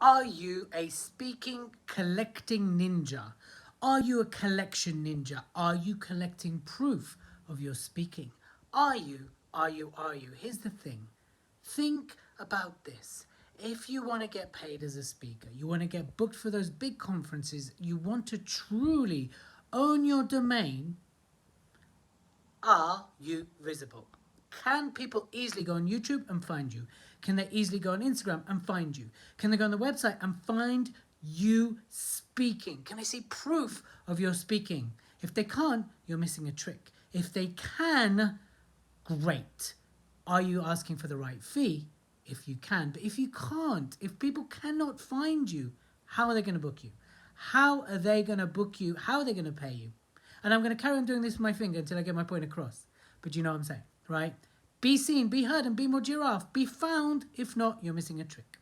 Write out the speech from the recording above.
Are you a speaking, collecting ninja? Are you a collection ninja? Are you collecting proof of your speaking? Are you? Here's the thing. Think about this. If you want to get paid as a speaker, you want to get booked for those big conferences, you want to truly own your domain, are you visible? Can people easily go on YouTube and find you? Can they easily go on Instagram and find you? Can they go on the website and find you speaking? Can they see proof of your speaking? If they can't, you're missing a trick. If they can, great. Are you asking for the right fee? If you can. But if you can't, if people cannot find you, how are they going to book you? How are they going to book you? How are they going to pay you? And I'm going to carry on doing this with my finger until I get my point across. But you know what I'm saying, right? Be seen, be heard, and be more giraffe. Be found. If not, you're missing a trick.